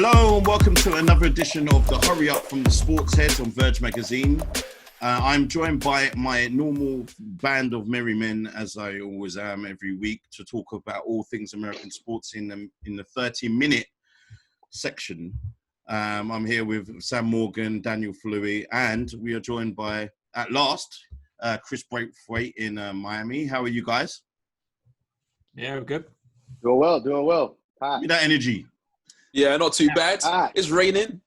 Hello and welcome to another edition of the Hurry Up from the SportsHeads on Verge Magazine. I'm joined by my normal band of merry men, as I always am every week, to talk about all things American sports in the 30-minute section. I'm here with Sam Morgan, Daniel Fleury, and we are joined by, at last, Chris Braithwaite in Miami. How are you guys? Yeah, we're good. Doing well. Hi. That energy. Yeah, not too bad. Hi. It's raining,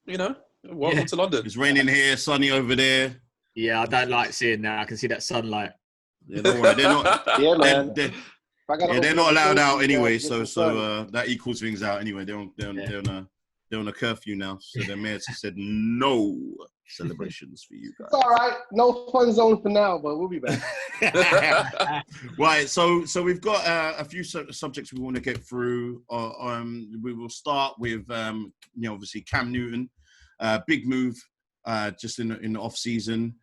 Welcome to London. It's raining here, sunny over there. Yeah, I don't like seeing that. I can see that sunlight. Yeah, don't worry. They're not. Yeah, man. They're not allowed out anyway, so that equals things out anyway. They're on a curfew now, so the mayor said no celebrations for you guys. It's all right. No fun zone for now, but we'll be back. Right, so we've got a few subjects we want to get through. We will start with obviously Cam Newton, big move just in the off season.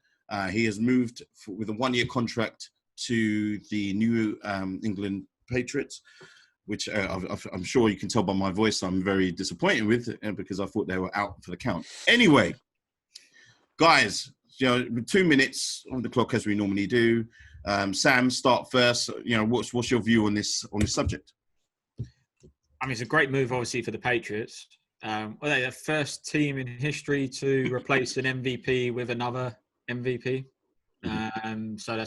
He has moved with a 1-year contract to the New England Patriots, which I'm sure you can tell by my voice I'm very disappointed with, because I thought they were out for the count. Anyway, guys, 2 minutes on the clock as we normally do. Sam, start first. What's your view on this subject? I mean, it's a great move, obviously, for the Patriots. They're the first team in history to replace an MVP with another MVP. So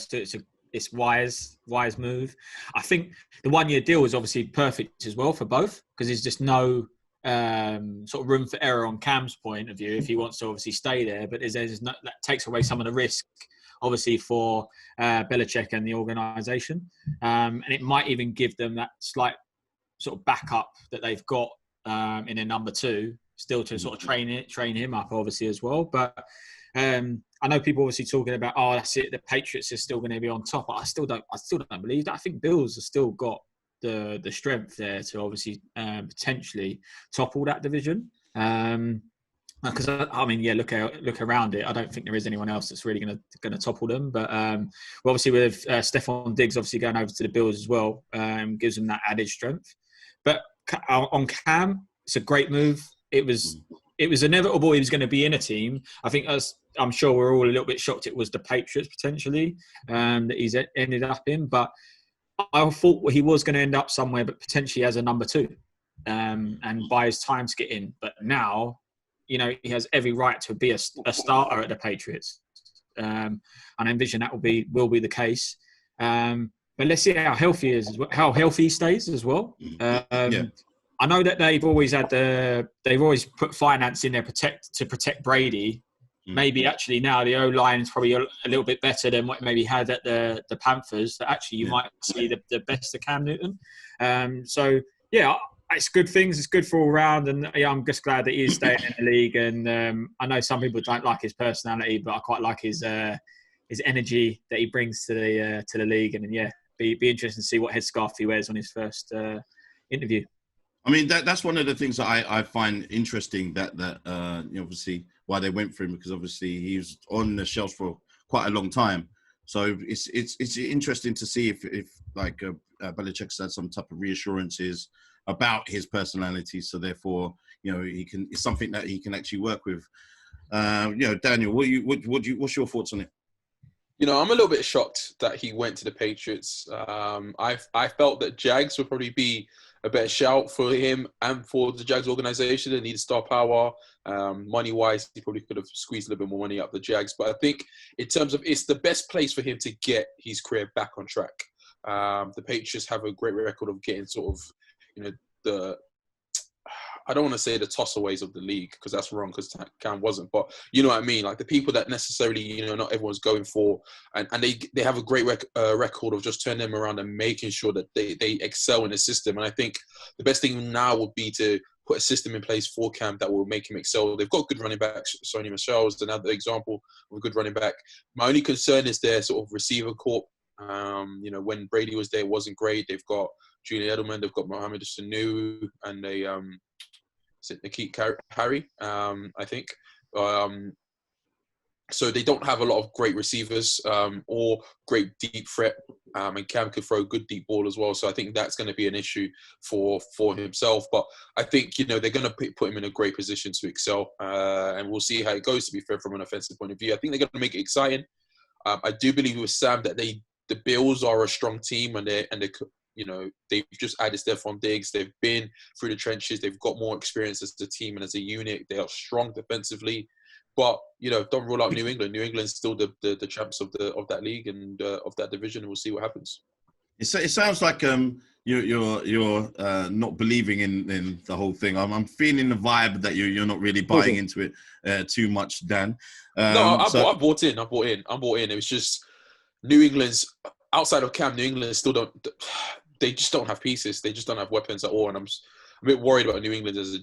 it's wise move. I think the 1-year deal is obviously perfect as well for both, because there's just no sort of room for error on Cam's point of view if he wants to obviously stay there. But there's no, that takes away some of the risk, obviously, for Belichick and the organisation. And it might even give them that slight sort of backup that they've got in a number two, still to sort of train him up, obviously, as well. But I know people obviously talking about, that's it, the Patriots are still going to be on top. I still don't believe that. I think Bills have still got the strength there to obviously potentially topple that division. Because look around it. I don't think there is anyone else that's really going to topple them. But obviously with Stephon Diggs obviously going over to the Bills as well, gives them that added strength. But on Cam, it's a great move. It was inevitable he was going to be in a team. I think I'm sure we're all a little bit shocked it was the Patriots potentially that he's ended up in. But I thought he was going to end up somewhere, but potentially as a number two, and buy his time to get in. But now, he has every right to be a starter at the Patriots, and I envision that will be the case. But let's see how healthy he is, how healthy he stays as well. I know that they've always put finance in there to protect Brady. Maybe actually now the O-line is probably a little bit better than what maybe had at the Panthers. That actually you might see the best of Cam Newton. It's good things. It's good for all round, and I'm just glad that he's staying in the league. And I know some people don't like his personality, but I quite like his energy that he brings to the league. And be interesting to see what headscarf he wears on his first interview. I mean, that's one of the things that I find interesting, that obviously why they went for him, because obviously he was on the shelf for quite a long time. So it's interesting to see if Belichick's had some type of reassurances about his personality. So therefore, it's something that he can actually work with. Daniel, what's your thoughts on it? I'm a little bit shocked that he went to the Patriots. I felt that Jags would probably be a better shout for him and for the Jags organization. They need star power. Money-wise, he probably could have squeezed a little bit more money out the Jags. But I think in terms of, it's the best place for him to get his career back on track. The Patriots have a great record of getting sort of, I don't want to say the tossaways of the league, because that's wrong, because Cam wasn't. But you know what I mean? Like the people that necessarily, not everyone's going for. And they have a great record of just turning them around and making sure that they excel in the system. And I think the best thing now would be to put a system in place for Cam that will make him excel. They've got good running backs. Sony Michel is another example of a good running back. My only concern is their sort of receiver corps. When Brady was there, it wasn't great. They've got Julian Edelman, they've got Mohamed Sanu, and they N'Keal Harry, I think. So they don't have a lot of great receivers or great deep threat. And Cam could throw a good deep ball as well. So I think that's going to be an issue for himself. But I think, they're going to put him in a great position to excel. And we'll see how it goes, to be fair, from an offensive point of view. I think they're going to make it exciting. I do believe with Sam that the Bills are a strong team, and they've just added Stephon Diggs. They've been through the trenches. They've got more experience as a team and as a unit. They are strong defensively. But don't rule out New England. New England's still the champs of that league and of that division. And we'll see what happens. It sounds like you're not believing in the whole thing. I'm feeling the vibe that you're not really buying into it too much, Dan. No, I bought in. It was just New England's outside of Cam. New England still don't. They just don't have pieces. They just don't have weapons at all. And I'm a bit worried about New England as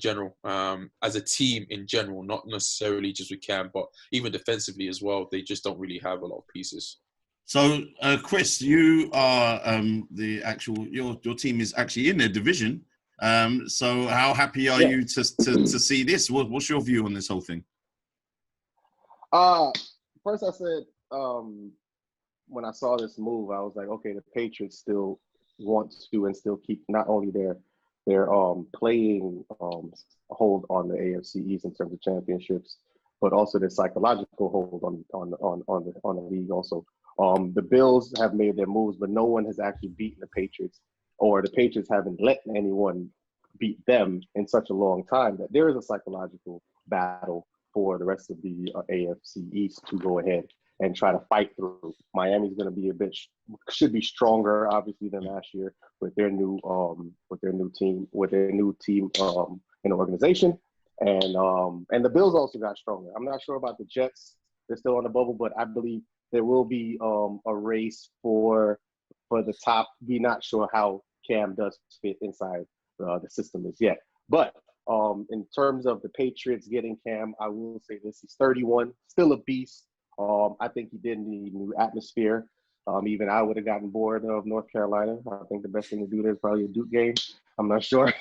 a team in general, not necessarily just with Cam, but even defensively as well. They just don't really have a lot of pieces. So, Chris, you are your team is actually in the division. So how happy are you to see this? What's your view on this whole thing? First I said, when I saw this move, I was like, okay, the Patriots still want to and still keep not only their playing hold on the AFC East in terms of championships, but also their psychological hold on the league also. The Bills have made their moves, but no one has actually beaten the Patriots, or the Patriots haven't let anyone beat them in such a long time that there is a psychological battle for the rest of the AFC East to go ahead and try to fight through. Miami's going to be should be stronger, obviously, than last year with their new team in the organization, and the Bills also got stronger. I'm not sure about the Jets; they're still on the bubble, but I believe there will be a race for the top. We're not sure how Cam does fit inside the system as yet, but in terms of the Patriots getting Cam, I will say this: he's 31, still a beast. I think he did need new atmosphere. Even I would have gotten bored of North Carolina. I think the best thing to do there is probably a Duke game. I'm not sure.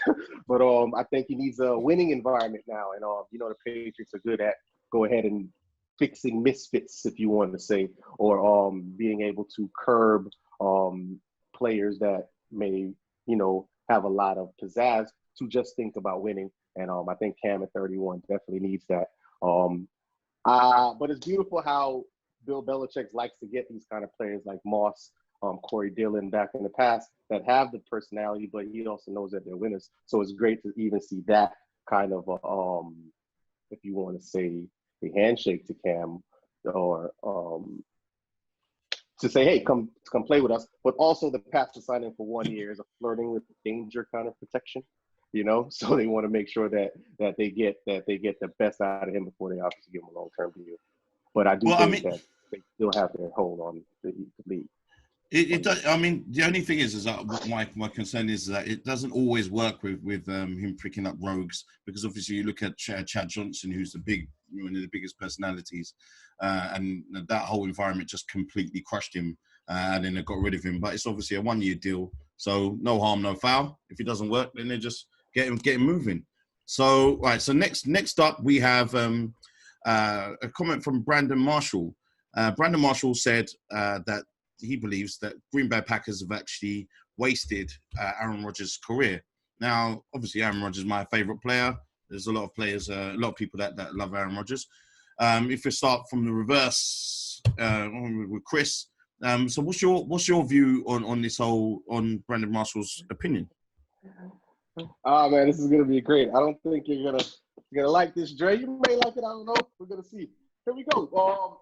But I think he needs a winning environment now. And, the Patriots are good at go ahead and fixing misfits, if you want to say, or being able to curb players that may, have a lot of pizzazz to just think about winning. And I think Cam at 31 definitely needs that. But it's beautiful how Bill Belichick likes to get these kind of players like Moss, Corey Dillon back in the past that have the personality, but he also knows that they're winners. So it's great to even see that kind of, if you want to say, a handshake to Cam, or to say, hey, come play with us. But also the path to signing for 1 year is a flirting with danger kind of protection. So they want to make sure that they get the best out of him before they obviously give him a long-term deal. But I do think that they still have their hold on the league. It does. I mean, the only thing is that my concern is that it doesn't always work with him picking up rogues, because obviously you look at Chad Johnson, who's one of the biggest personalities, and that whole environment just completely crushed him, and then they got rid of him. But it's obviously a 1 year deal, so no harm, no foul. If it doesn't work, then they just get him moving. So right. So next up we have a comment from Brandon Marshall. Brandon Marshall said that he believes that Green Bay Packers have actually wasted Aaron Rodgers' career. Now, obviously, Aaron Rodgers is my favorite player. There's a lot of players, a lot of people that love Aaron Rodgers. If we start from the reverse with Chris, so what's your view on Brandon Marshall's opinion? Man, this is gonna be great. I don't think you're gonna like this, Dre. You may like it. I don't know. We're gonna see. Here we go.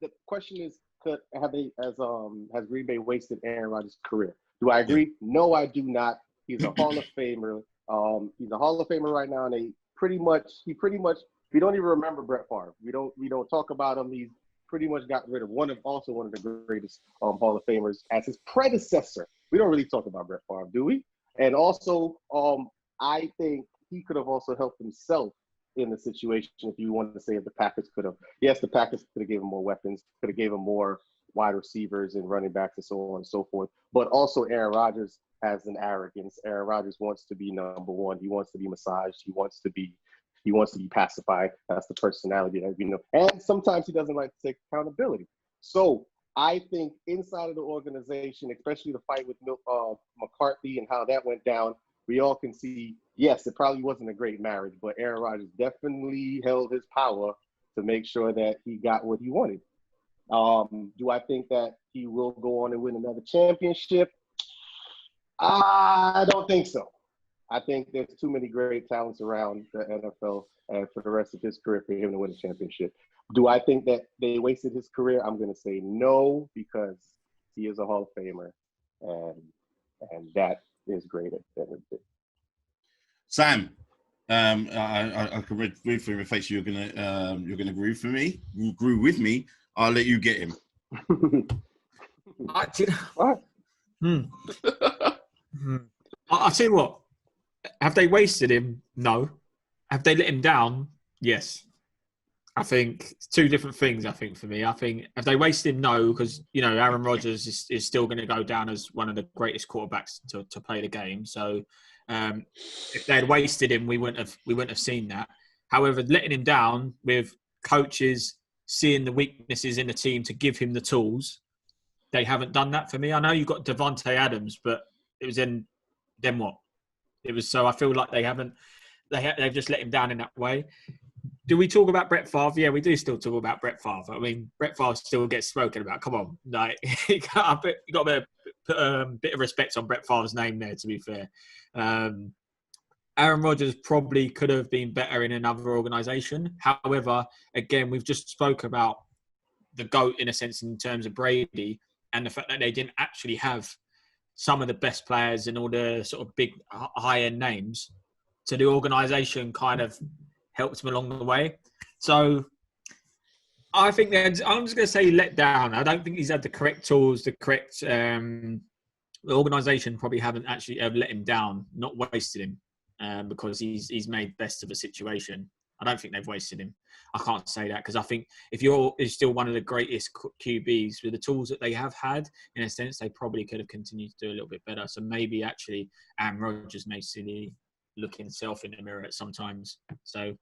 The question is, has Green Bay wasted Aaron Rodgers' career? Do I agree? No, I do not. He's a Hall of Famer. He's a Hall of Famer right now, and he pretty much. We don't even remember Brett Favre. We don't talk about him. He's pretty much got rid of one of the greatest Hall of Famers as his predecessor. We don't really talk about Brett Favre, do we? And also, I think he could have also helped himself in the situation, if you wanted to say, if the Packers could have. Yes, the Packers could have given him more weapons, could have gave him more wide receivers and running backs and so on and so forth. But also Aaron Rodgers has an arrogance. Aaron Rodgers wants to be number one. He wants to be massaged. He wants to be He wants to be pacified. That's the personality that, and sometimes he doesn't like to take accountability. So I think inside of the organization, especially the fight with McCarthy and how that went down, we all can see, yes, it probably wasn't a great marriage, but Aaron Rodgers definitely held his power to make sure that he got what he wanted. Do I think that he will go on and win another championship? I don't think so. I think there's too many great talents around the NFL for the rest of his career for him to win a championship. Do I think that they wasted his career? I'm going to say no, because he is a Hall of Famer, and that is great at everything. Sam, I can read from your face. You're gonna agree with me. You agree with me. I'll let you get him. What? I'll tell you what. Have they wasted him? No. Have they let him down? Yes. I think it's two different things, I think, for me. I think, have they wasted him? No, because, Aaron Rodgers is still going to go down as one of the greatest quarterbacks to play the game. So if they had wasted him, we wouldn't have seen that. However, letting him down with coaches seeing the weaknesses in the team to give him the tools, they haven't done that for me. I know you've got Devontae Adams, but it was then what? It was, so I feel like they've just let him down in that way. Do we talk about Brett Favre? Yeah, we do still talk about Brett Favre. I mean, Brett Favre still gets spoken about. Come on. Like, you got to put a bit of respect on Brett Favre's name there, to be fair. Aaron Rodgers probably could have been better in another organisation. However, again, we've just spoke about the GOAT in a sense in terms of Brady, and the fact that they didn't actually have some of the best players and all the sort of big high-end names. So the organisation kind of helped him along the way. So I think I'm just going to say let down. I don't think he's had the correct tools, the correct... the organisation probably haven't actually ever let him down, not wasted him, because he's made best of a situation. I don't think they've wasted him. I can't say that, because I think if you're still one of the greatest QBs with the tools that they have had, in a sense, they probably could have continued to do a little bit better. So maybe actually Aaron Rodgers may silly look himself in the mirror at sometimes. So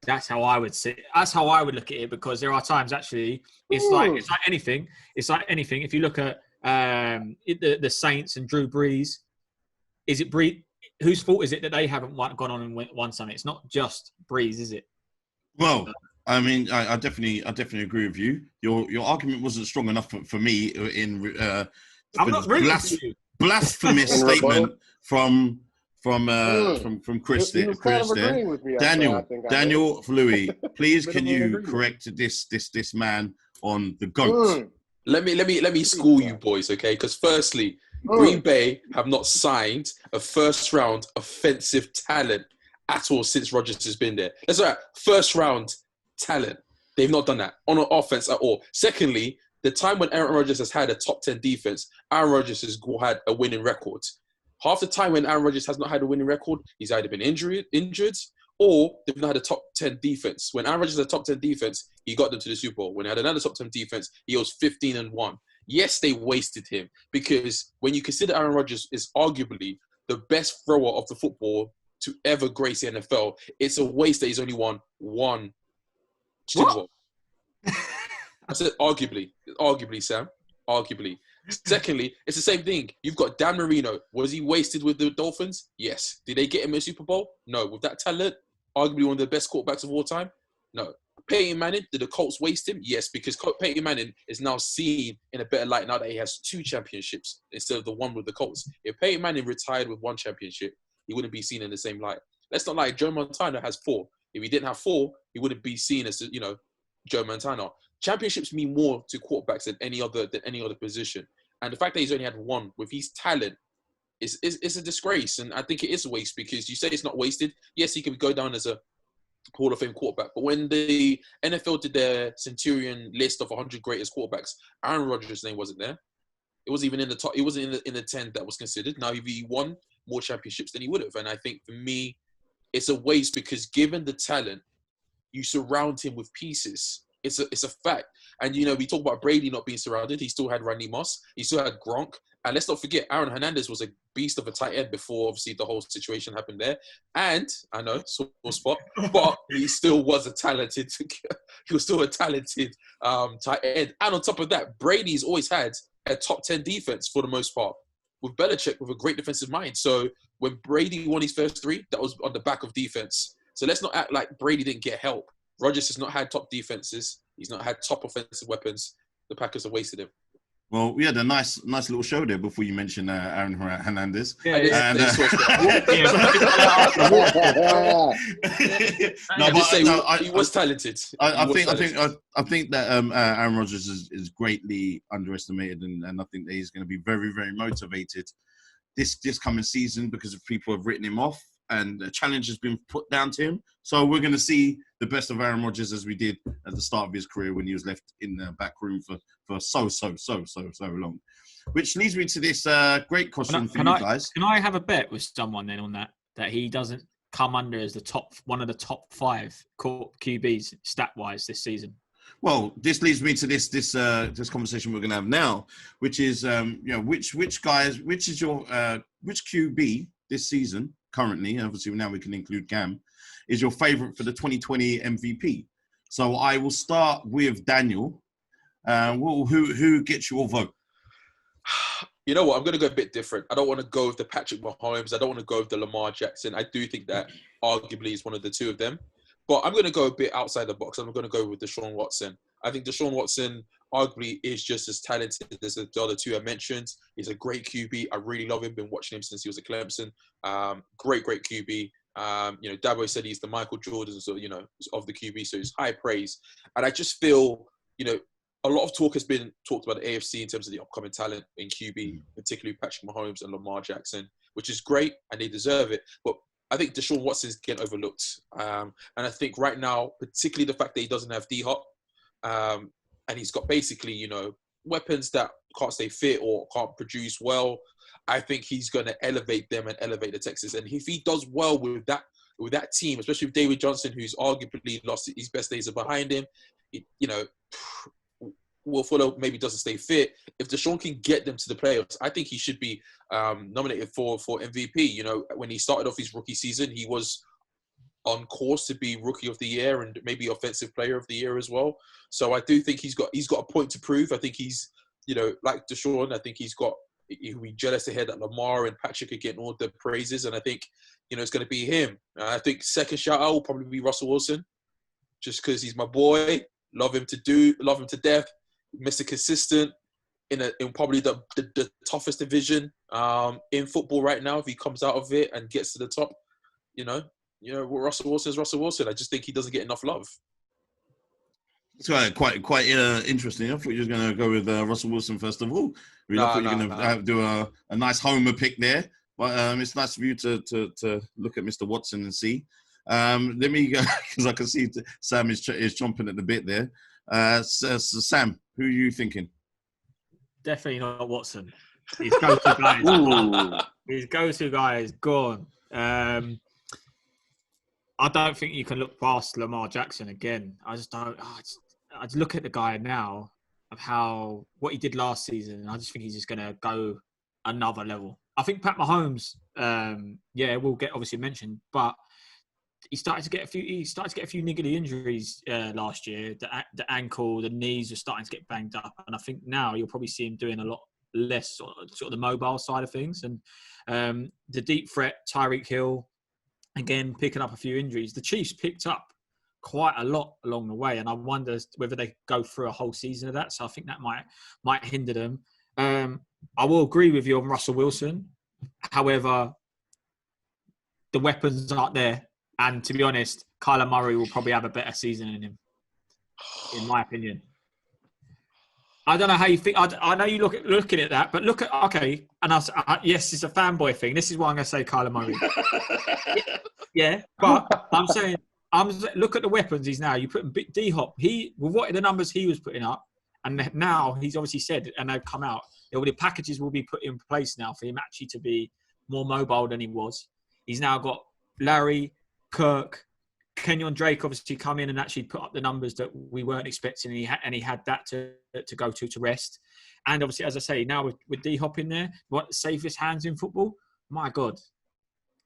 that's how I would see. That's how I would look at it, because there are times actually it's like anything. It's like anything. If you look at the Saints and Drew Brees, is it Brees? Whose fault is it that they haven't gone on and won something? It's not just Brees, is it? Well, I mean, I definitely agree with you. Your argument wasn't strong enough for me in I'm not blasphemous statement from Chris. He was kind of agreeing with me. Daniel Louis, please can you correct this man on the GOAT? Let me school you boys, okay? Because firstly, Green Bay have not signed a first-round offensive talent at all since Rodgers has been there. That's right, first-round talent. They've not done that on an offense at all. Secondly, the time when Aaron Rodgers has had a top 10 defense, Aaron Rodgers has had a winning record. Half the time when Aaron Rodgers has not had a winning record, he's either been injured, or they've not had a top 10 defense. When Aaron Rodgers had a top 10 defense, he got them to the Super Bowl. When he had another top 10 defense, he was 15-1. Yes, they wasted him, because when you consider Aaron Rodgers is arguably the best thrower of the football to ever grace the NFL, it's a waste that he's only won one Super Bowl. I said arguably, Sam, arguably. Secondly, it's the same thing. You've got Dan Marino. Was he wasted with the Dolphins? Yes. Did they get him a Super Bowl? No. With that talent, arguably one of the best quarterbacks of all time? No. Peyton Manning, did the Colts waste him? Yes, because Peyton Manning is now seen in a better light now that he has 2 championships instead of the one with the Colts. If Peyton Manning retired with 1 championship, he wouldn't be seen in the same light. Let's not lie, Joe Montana has 4. If he didn't have 4, he wouldn't be seen as, Joe Montana. Championships mean more to quarterbacks than any other position. And the fact that he's only had 1 with his talent is a disgrace. And I think it is a waste, because you say it's not wasted. Yes, he could go down as a Hall of Fame quarterback. But when the NFL did their Centurion list of 100 greatest quarterbacks, Aaron Rodgers' name wasn't there. It wasn't even in the top. It wasn't in the 10 that was considered. Now, if he won more championships than he would have. And I think for me, it's a waste, because given the talent, you surround him with pieces. It's a fact. And, we talk about Brady not being surrounded. He still had Randy Moss. He still had Gronk. And let's not forget, Aaron Hernandez was a beast of a tight end before, obviously, the whole situation happened there. And I know, sore spot, but he still was a talented. He was still a talented tight end. And on top of that, Brady's always had a top 10 defense for the most part, with Belichick with a great defensive mind. So when Brady won his first 3, that was on the back of defense. So let's not act like Brady didn't get help. Rodgers has not had top defenses. He's not had top offensive weapons. The Packers have wasted him. Well, we had a nice little show there before you mentioned Aaron Hernandez. Yeah, And, he was talented. I think that Aaron Rodgers is greatly underestimated, and I think that he's going to be very, very motivated this coming season because of people have written him off, and a challenge has been put down to him. So we're going to see the best of Aaron Rodgers as we did at the start of his career when he was left in the back room for so long. Which leads me to this great question for you guys. Can I have a bet with someone then on that he doesn't come under as one of the top 5 QBs stat-wise this season? Well, this leads me to this conversation we're going to have now, which is which QB this season currently, obviously now we can include Cam, is your favorite for the 2020 MVP. So I will start with Daniel. Who gets your vote? You know what? I'm going to go a bit different. I don't want to go with the Patrick Mahomes. I don't want to go with the Lamar Jackson. I do think that arguably is one of the two of them. But I'm going to go a bit outside the box. I'm going to go with Deshaun Watson. I think Deshaun Watson arguably is just as talented as the other two I mentioned. He's a great QB. I really love him. Been watching him since he was at Clemson. Great QB. Dabo said he's the Michael Jordan of the QB, so it's high praise. And I just feel, a lot of talk has been talked about the AFC in terms of the upcoming talent in QB, particularly Patrick Mahomes and Lamar Jackson, which is great and they deserve it. But I think Deshaun Watson's getting overlooked. And I think right now, particularly the fact that he doesn't have D-Hop, and he's got basically, weapons that can't stay fit or can't produce well, I think he's going to elevate them and elevate the Texans. And if he does well with that team, especially with David Johnson, who's arguably lost his best days are behind him, Will Fuller maybe doesn't stay fit. If Deshaun can get them to the playoffs, I think he should be nominated for MVP. When he started off his rookie season, he was on course to be Rookie of the Year and maybe Offensive Player of the Year as well. So I do think he's got a point to prove. I think he's, like Deshaun, I think he'll be jealous ahead that Lamar and Patrick are getting all the praises, and I think it's going to be him. I think second shout out will probably be Russell Wilson, just because he's my boy. Love him to death. Mr. Consistent in probably the toughest division in football right now. If he comes out of it and gets to the top, Russell Wilson is Russell Wilson. I just think he doesn't get enough love. It's quite interesting. I thought you were going to go with Russell Wilson first of all. I thought you were going to do a nice homer pick there. But it's nice of you to look at Mr. Watson and see. Let me go, because I can see Sam is chomping at the bit there. So Sam, who are you thinking? Definitely not Watson. His go-to guy. His go-to guy is gone. I don't think you can look past Lamar Jackson again. I just don't. I just look at the guy now of what he did last season, and I just think he's just going to go another level. I think Pat Mahomes, will get obviously mentioned, but he started to get a few niggly injuries last year. The ankle, the knees are starting to get banged up, and I think now you'll probably see him doing a lot less sort of the mobile side of things. And the deep threat, Tyreek Hill, again picking up a few injuries. The Chiefs picked up quite a lot along the way, and I wonder whether they go through a whole season of that. So I think that might hinder them. I will agree with you on Russell Wilson. However, the weapons aren't there. And to be honest, Kyler Murray will probably have a better season than him, in my opinion. I don't know how you think. I know you looking at that, but look at and yes, it's a fanboy thing. This is why I'm going to say Kyler Murray. Yeah, but I'm saying, look at the weapons he's now. You put D-Hop. With what the numbers he was putting up, and now he's obviously said, and they've come out, the packages will be put in place now for him actually to be more mobile than he was. He's now got Larry, Kirk, Kenyon Drake obviously come in and actually put up the numbers that we weren't expecting, and he had that to go to rest. And obviously, as I say, now with D-Hop in there, what the safest hands in football, my God,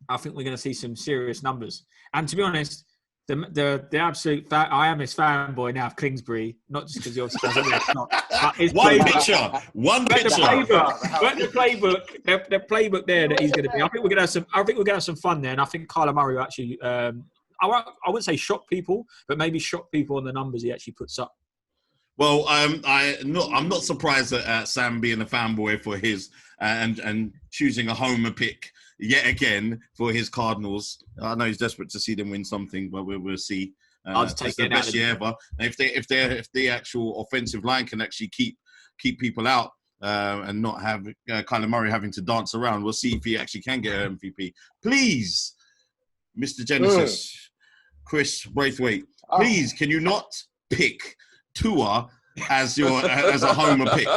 I think we're going to see some serious numbers. And to be honest, the absolute I am his fanboy now of Kingsbury, not just because he obviously does it, but his One playbook, picture. the playbook there that he's going to be. I think we're going to have some fun there, and I think Kyler Murray will actually. I wouldn't say shock people, but maybe shock people on the numbers he actually puts up. Well, I'm not surprised at Sam being a fanboy for his and choosing a homer pick yet again for his Cardinals. I know he's desperate to see them win something, but we'll see. I'll just take it's the best year ever. And if the actual offensive line can actually keep people out and not have Kyler Murray having to dance around, we'll see if he actually can get an MVP. Please, Mr. Genesis, Chris Braithwaite, please, can you not pick Tua as a homer pick?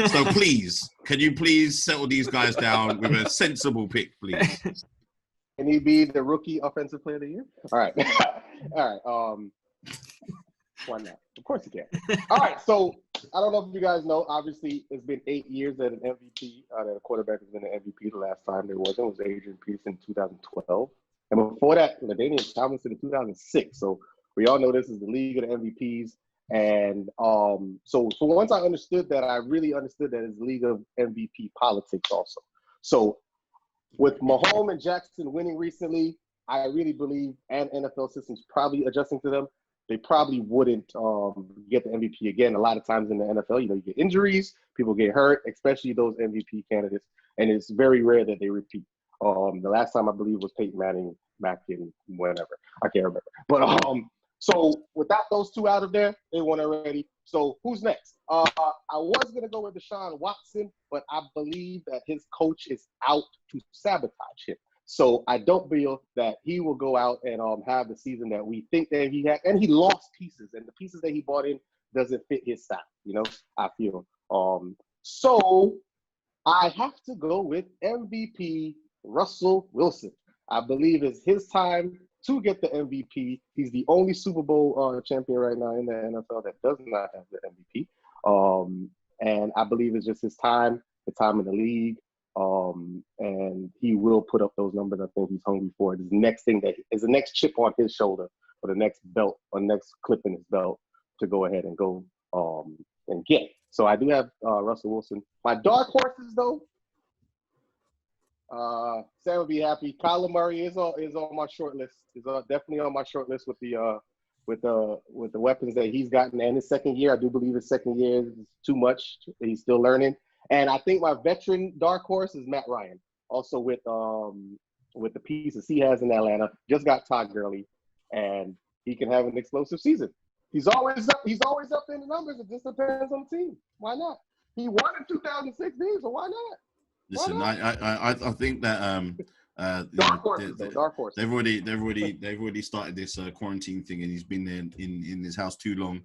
So please, can you please settle these guys down with a sensible pick, please? Can he be the rookie offensive player of the year? All right. All right. Why not? Of course he can. All right. So I don't know if you guys know, obviously it's been 8 years that an MVP, that a quarterback has been an MVP. The last time there was Adrian Peterson in 2012. And before that, LaDainian Tomlinson in 2006. So we all know this is the league of the MVPs. And so once I understood that, I really understood that it's league of MVP politics also. So with Mahomes and Jackson winning recently, I really believe, and NFL systems probably adjusting to them, they probably wouldn't get the MVP again. A lot of times in the NFL, you get injuries, people get hurt, especially those MVP candidates, and it's very rare that they repeat. The last time I believe was Peyton Manning back in whenever. I can't remember. But so without those two out of there, they won already. So who's next? I was going to go with Deshaun Watson, but I believe that his coach is out to sabotage him. So I don't feel that he will go out and have the season that we think that he had. And he lost pieces, and the pieces that he bought in doesn't fit his style, I feel. So I have to go with MVP Russell Wilson. I believe it's his time to get the MVP. He's the only Super Bowl champion right now in the NFL that does not have the MVP. And I believe it's just his time, the time in the league. And he will put up those numbers. I think he's hungry for it. It's the next thing that is the next chip on his shoulder, or the next belt, or next clip in his belt to go ahead and go and get. So I do have Russell Wilson. My dark horses, though, Sam would be happy. Kyler Murray is on my short list. Is definitely on my short list with the weapons that he's gotten. And his second year, I do believe his second year is too much. He's still learning. And I think my veteran dark horse is Matt Ryan. Also with the pieces he has in Atlanta, just got Todd Gurley, and he can have an explosive season. He's always up in the numbers. It just depends on the team. Why not? He won in 2016, so why not? Listen, I think that dark horse. They've already started this quarantine thing, and he's been there in his house too long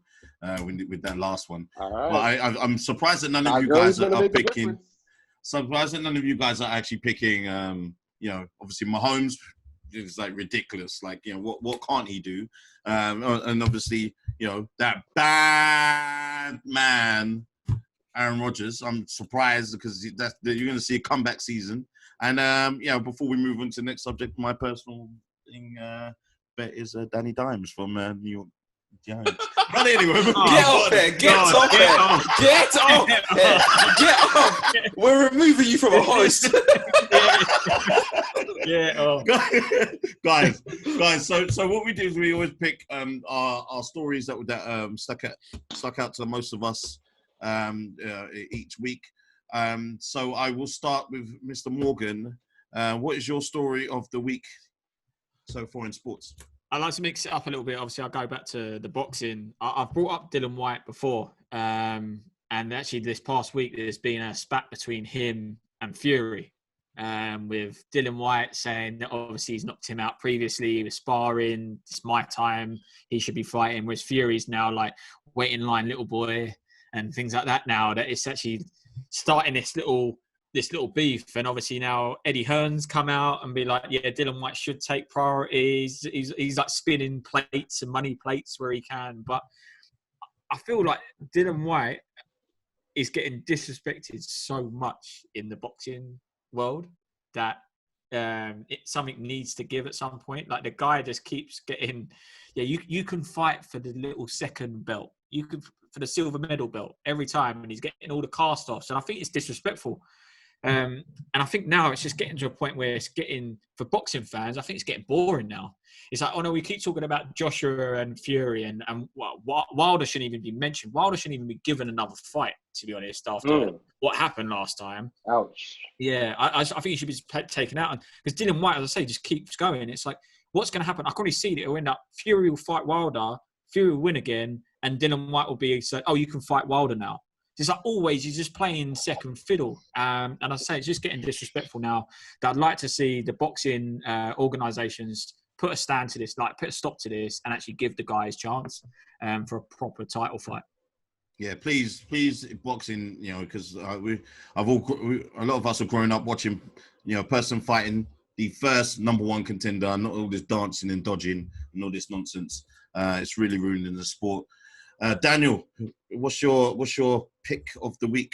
with that last one. All right. But I'm surprised that none of you guys are picking. Surprised that none of you guys are actually picking. Obviously Mahomes is like ridiculous. Like, what can't he do? And obviously, that bad man, Aaron Rodgers. I'm surprised because that you're going to see a comeback season. And before we move on to the next subject, my personal thing bet is Danny Dimes from New York Giants. But anyway, get off there! We're removing you from a host. Guys. So what we do is we always pick our stories that stuck out to most of us each week. So I will start with Mr. Morgan. What is your story of the week so far in sports? I'd like to mix it up a little bit. Obviously, I'll go back to the boxing. I've brought up Dylan White before. And actually, this past week, there's been a spat between him and Fury. With Dylan White saying that obviously he's knocked him out previously. He was sparring. It's my time. He should be fighting. Whereas Fury's now like wait in line, little boy, and things like that now. That it's actually starting this little this little beef, and obviously now Eddie Hearn's come out and be like, yeah, Dylan White should take priorities. He's like spinning plates and money plates where he can. But I feel like Dylan White is getting disrespected so much in the boxing world that something needs to give at some point. Like the guy just keeps getting, you can fight for the little second belt. You can for the silver medal belt every time, and he's getting all the cast-offs. And I think it's disrespectful. And I think now it's just getting to a point where it's getting, for boxing fans, I think it's getting boring now. It's like, oh no, we keep talking about Joshua and Fury, and Wilder shouldn't even be mentioned. Wilder shouldn't even be given another fight, to be honest, after what happened last time. Ouch. Yeah, I think he should be taken out. Because Dylan White, as I say, just keeps going. It's like, what's going to happen? I can already see that it'll end up, Fury will fight Wilder, Fury will win again, and Dylan White will be, so, oh, you can fight Wilder now. It's like always, he's just playing second fiddle. And I say it's just getting disrespectful now. That I'd like to see the boxing organisations put a stand to this, like put a stop to this, and actually give the guy his chance for a proper title fight. Yeah, please, boxing. Because a lot of us have grown up watching, a person fighting the first number one contender, not all this dancing and dodging and all this nonsense. It's really ruining the sport. Daniel, what's your pick of the week?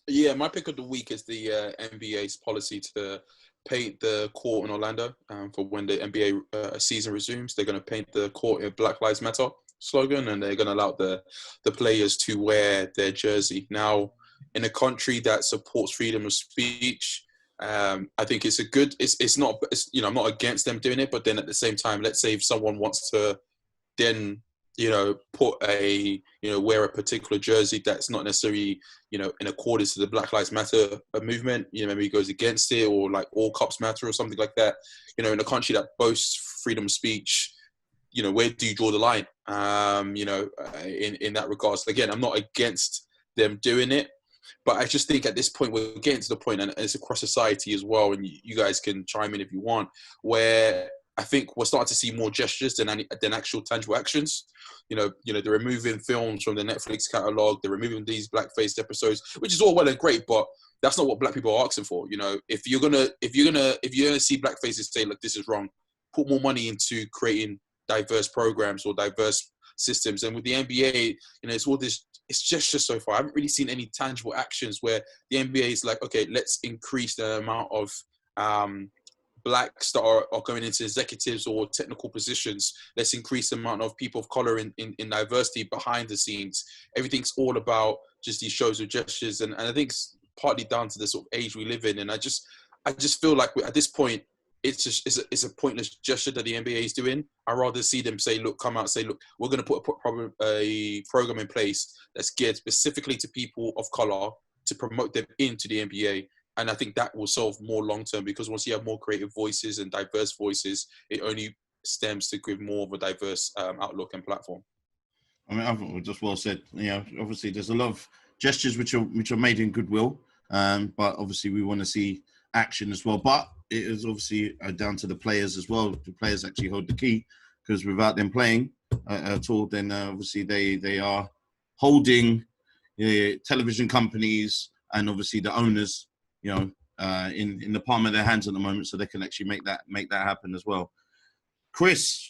Yeah, my pick of the week is the NBA's policy to paint the court in Orlando for when the NBA season resumes. They're going to paint the court in Black Lives Matter slogan, and they're going to allow the players to wear their jersey. Now, in a country that supports freedom of speech, I think it's a good. It's not. I'm not against them doing it, but then at the same time, let's say if someone wants to then put wear a particular jersey that's not necessarily, in accordance to the Black Lives Matter movement, maybe he goes against it, or like all cops matter or something like that, in a country that boasts freedom of speech, where do you draw the line, in that regards? Again, I'm not against them doing it, but I just think at this point, we're getting to the point, and it's across society as well, and you guys can chime in if you want, where I think we're starting to see more gestures than actual tangible actions. They're removing films from the Netflix catalog. They're removing these blackface episodes, which is all well and great, but that's not what black people are asking for. If you're gonna see blackface and say, look, this is wrong, put more money into creating diverse programs or diverse systems. And with the NBA, it's all this. It's just so far. I haven't really seen any tangible actions where the NBA is like, okay, let's increase the amount of blacks that are going into executives or technical positions. Let's increase the amount of people of color in diversity behind the scenes. Everything's all about just these shows of gestures, and I think it's partly down to the sort of age we live in. And I just feel like at this point, it's a pointless gesture that the NBA is doing. I'd rather see them say, look, come out and say, look, we're going to put a program in place that's geared specifically to people of color to promote them into the NBA. And I think that will solve more long-term, because once you have more creative voices and diverse voices, it only stems to give more of a diverse outlook and platform. I mean, I've just well said. Obviously, there's a lot of gestures which are made in goodwill, but obviously we want to see action as well. But it is obviously down to the players as well. The players actually hold the key, because without them playing at all, then obviously they are holding television companies and obviously the owners, in the palm of their hands at the moment, so they can actually make that happen as well. Chris,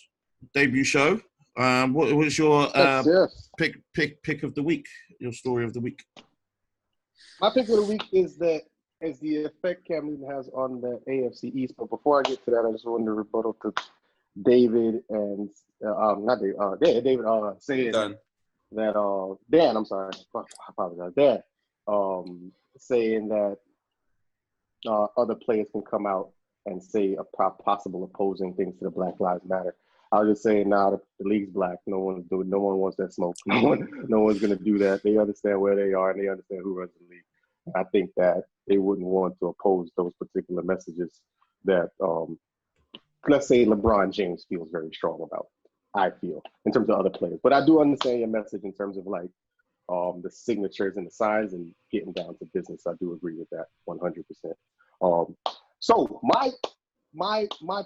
debut show. What was your pick of the week? Your story of the week? My pick of the week is the effect Cam Newton has on the AFC East. But before I get to that, I just wanted to rebuttal to David and David saying Dan. that Dan. I'm sorry, I apologize. Dan saying that other players can come out and say a possible opposing things to the Black Lives Matter. I was just saying, now the league's black. No one wants that smoke. No one's going to do that. They understand where they are, and they understand who runs the league. And I think that they wouldn't want to oppose those particular messages that, let's say, LeBron James feels very strong about. I feel, in terms of other players. But I do understand your message in terms of like the signatures and the signs and getting down to business. I do agree with that 100%. So my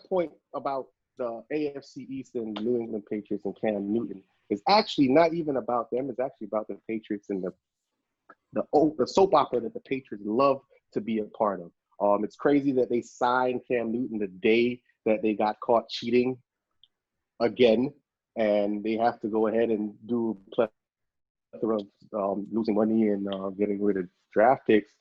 point about the AFC East and New England Patriots and Cam Newton is actually not even about them. It's actually about the Patriots and the soap opera that the Patriots love to be a part of. It's crazy that they signed Cam Newton the day that they got caught cheating again, and they have to go ahead and do a plethora of losing money and getting rid of draft picks.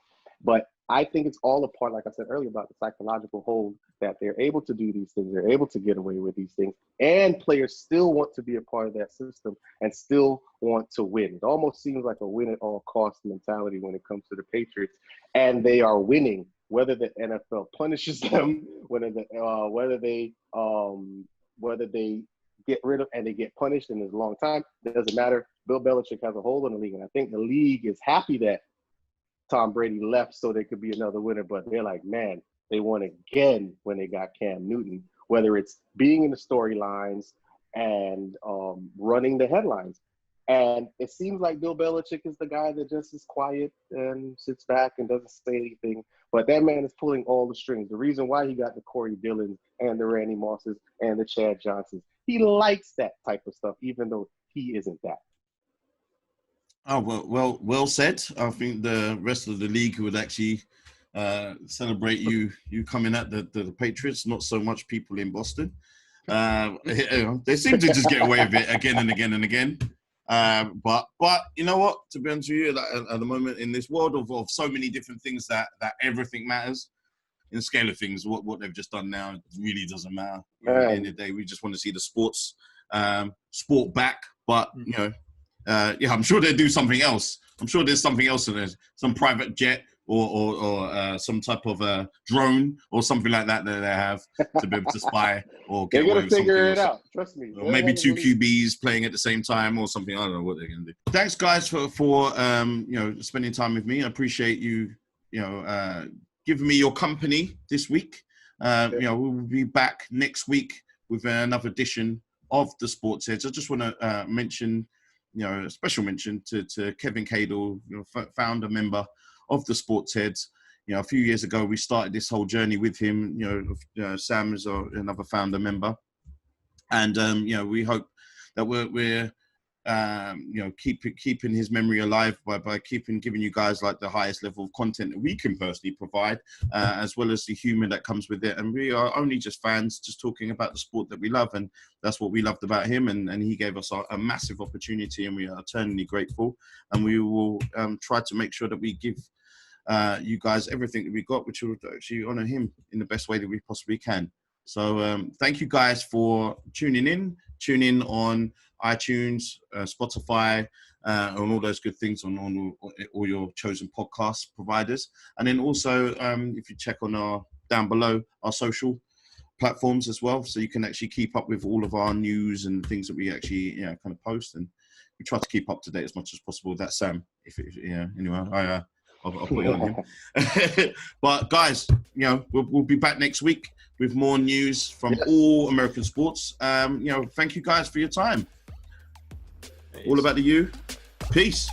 But I think it's all a part, like I said earlier, about the psychological hold that they're able to do these things. They're able to get away with these things. And players still want to be a part of that system and still want to win. It almost seems like a win at all costs mentality when it comes to the Patriots. And they are winning, whether the NFL punishes them, whether they get rid of and they get punished in a long time. It doesn't matter. Bill Belichick has a hold on the league. And I think the league is happy that Tom Brady left so there could be another winner, but they're like, man, they won again when they got Cam Newton, whether it's being in the storylines and running the headlines. And it seems like Bill Belichick is the guy that just is quiet and sits back and doesn't say anything, but that man is pulling all the strings. The reason why he got the Corey Dillons and the Randy Mosses and the Chad Johnsons, he likes that type of stuff, even though he isn't that. Oh, well said. I think the rest of the league would actually celebrate you coming at the Patriots, not so much people in Boston. They seem to just get away with it again and again and again. But you know what? To be honest with you, at the moment in this world of so many different things that everything matters, in the scale of things, what they've just done now really doesn't matter. At the end of the day, we just want to see the sport back. But you know. I'm sure they'll do something else. I'm sure there's something else in there, some private jet or some type of drone or something like that they have to be able to spy or get away with something else. They're gonna figure it out. Trust me. Or maybe two QBs playing at the same time or something. I don't know what they're gonna do. Thanks, guys, for spending time with me. I appreciate you giving me your company this week. We'll be back next week with another edition of the SportsHeads. I just want to mention. A special mention to Kevin Cadle, founder member of the SportsHeads. A few years ago, we started this whole journey with him. Sam is another founder member. And, we hope that we're keeping his memory alive by giving you guys like the highest level of content that we can personally provide, as well as the humor that comes with it. And we are only just fans, just talking about the sport that we love, and that's what we loved about him. And he gave us a massive opportunity, and we are eternally grateful. And we will try to make sure that we give you guys everything that we got, which will actually honor him in the best way that we possibly can. So thank you guys for tuning in. Tune in on iTunes, Spotify, and all those good things on all your chosen podcast providers. And then also, if you check on down below our social platforms as well, so you can actually keep up with all of our news and things that we actually kind of post. And we try to keep up to date as much as possible. That's Sam. Anyway, I'll put it on him. But guys, we'll be back next week with more news from all American sports. Thank you guys for your time. All about the U. Peace.